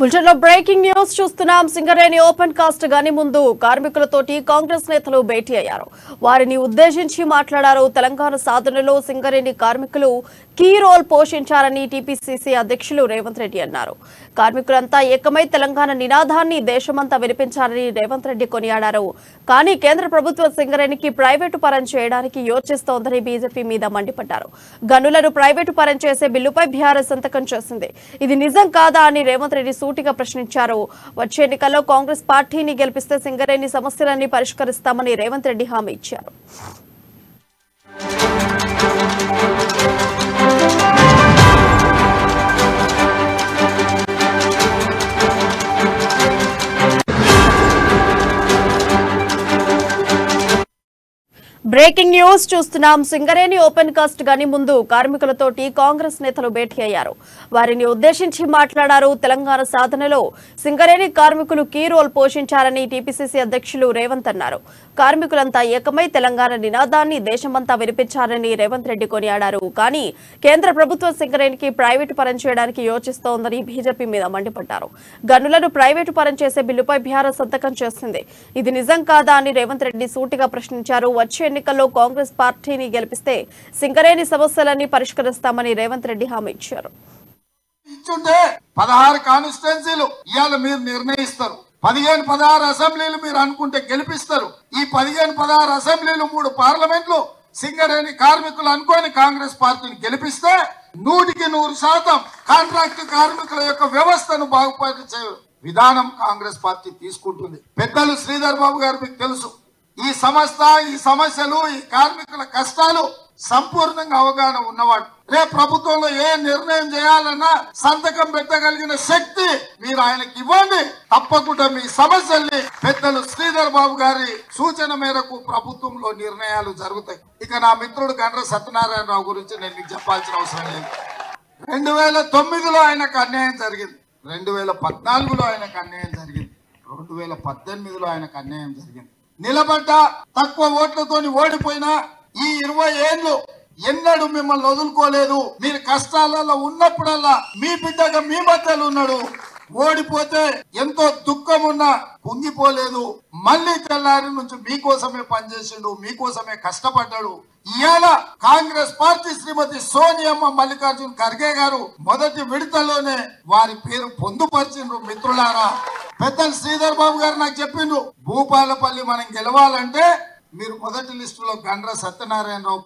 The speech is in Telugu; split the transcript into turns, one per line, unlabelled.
బులెటిన్లో బ్రేకింగ్ న్యూస్ చూస్తున్నాం. సింగరేణి ఓపెన్ కాస్ట్ గాని ముందు కార్మికులతోటి కాంగ్రెస్ నేతలు భేటీ అయ్యారు. వారిని ఉద్దేశించి మాట్లాడారు. తెలంగాణ సాధనలో సింగరేణి కార్మికులు కీ రోల్ పోషించారని టీపీసీసీ అధ్యక్షులు రేవంత్ రెడ్డి అన్నారు. కార్మికులంతా ఏకమై తెలంగాణ నినాదాన్ని దేశమంతా వినిపించారని రేవంత్ రెడ్డి కొనియాడారు. కానీ కేంద్ర ప్రభుత్వం సింగరేణికి ప్రైవేటు పరం చేయడానికి యోచిస్తోందని బీజేపీ మీద మండిపడ్డారు. గనులను ప్రైవేటు పరం చేసే బిల్లుపై బీఆర్ఎస్ సంతకం చేసింది. ఇది నిజం కాదా అని రేవంత్ రెడ్డి సూటిగా ప్రశ్నించారు. వచ్చే ఎన్నికల్లో కాంగ్రెస్ పార్టీని గెలిపిస్తే సింగరేణి సమస్యలన్నీ పరిష్కరిస్తామని రేవంత్ రెడ్డి హామీ ఇచ్చారు. బ్రేకింగ్ న్యూస్ చూస్తున్నాం. సింగరేణి ఓపెన్ కాస్ట్ గాని ముందు కార్మికులతోటి కాంగ్రెస్ నేతలు భేటీ అయ్యారు. వారిని ఉద్దేశించి మాట్లాడారు. తెలంగాణ సాధనలో సింగరేణి కార్మికులు కీ రోల్ పోషించారని టీపీసీసీ అధ్యక్షులు రేవంత్ అన్నారు. కార్మికులంతా ఏకమై తెలంగాణ నినాదాన్ని దేశమంతా వినిపించారని రేవంత్ రెడ్డి కొనియాడారు. కానీ కేంద్ర ప్రభుత్వం సింగరేణికి ప్రైవేటు పరం చేయడానికి యోచిస్తోందని బీజేపీ మీద మండిపడ్డారు. గనులను ప్రైవేటు పరం చేసే బిల్లుపై బీఆర్ఎస్ సంతకం చేసింది. ఇది నిజం కాదా అని రేవంత్ రెడ్డి సూటిగా ప్రశ్నించారు. వచ్చే ఎన్నికల్లో కాంగ్రెస్ పార్టీని గెలిపిస్తే సింగరేణి సమస్యలన్నీ పరిష్కరిస్తామని రేవంత్ రెడ్డి హామీ ఇచ్చారు.
16 కాన్స్టిట్యున్సీలు ఇవాళ మీరు నిర్ణయిస్తారు. 15-16 అసెంబ్లీలు మీరు అనుకుంటే గెలిపిస్తారు. ఈ 15-16 అసెంబ్లీలు 3 పార్లమెంట్లు సింగరేణి కార్మికులు అనుకోని కాంగ్రెస్ పార్టీని గెలిపిస్తే 100% కాంట్రాక్ట్ కార్మికుల యొక్క వ్యవస్థను బాగుపరిచే విధానం కాంగ్రెస్ పార్టీ తీసుకుంటుంది. పెద్దలు శ్రీధర్ బాబు గారు మీకు తెలుసు, ఈ సంస్థ, ఈ సమస్యలు, ఈ కార్మికుల కష్టాలు సంపూర్ణంగా అవగాహన ఉన్నవాడు. రేపు ప్రభుత్వంలో ఏ నిర్ణయం చేయాలన్నా సంతకం పెట్టగలిగిన శక్తి మీరు ఆయనకి ఇవ్వండి. తప్పకుండా మీ సమస్యల్ని పెద్దలు శ్రీధర్ బాబు గారి సూచన మేరకు ప్రభుత్వంలో నిర్ణయాలు జరుగుతాయి. ఇక నా మిత్రుడు గండ్ర సత్యనారాయణరావు గురించి నేను మీకు చెప్పాల్సిన అవసరం లేదు. 2009లో ఆయనకు అన్యాయం జరిగింది, 2014లో ఆయనకు అన్యాయం జరిగింది, 2018లో ఆయనకు అన్యాయం జరిగింది. నిలబడ్డ తక్కువ ఓట్లతోని ఓడిపోయినా ఈ 20 ఏళ్ళు ఎన్నడూ మిమ్మల్ని వదులుకోలేదు. మీరు కష్టాలలో ఉన్నప్పుడల్లా మీ బిడ్డగా మీ మధ్యలో ఉన్నాడు. ఓడిపోతే ఎంతో దుఃఖం ఉన్నా కుంగిపోలేదు. మళ్ళీ తెల్లారి నుంచి మీకోసమే పనిచేసిండు, మీకోసమే కష్టపడ్డాడు. ఇవాళ కాంగ్రెస్ పార్టీ శ్రీమతి సోనియమ్మ మల్లికార్జున్ ఖర్గే గారు మొదటి విడతలోనే వారి పేరు పొందుపరిచిండ్రు. మిత్రులారా, పెద్దలు శ్రీధర్ బాబు గారు నాకు చెప్పిండ్రు, భూపాలపల్లి మనం గెలవాలంటే మీరు మొదటి లిస్టులో గండ్ర సత్యనారాయణరావు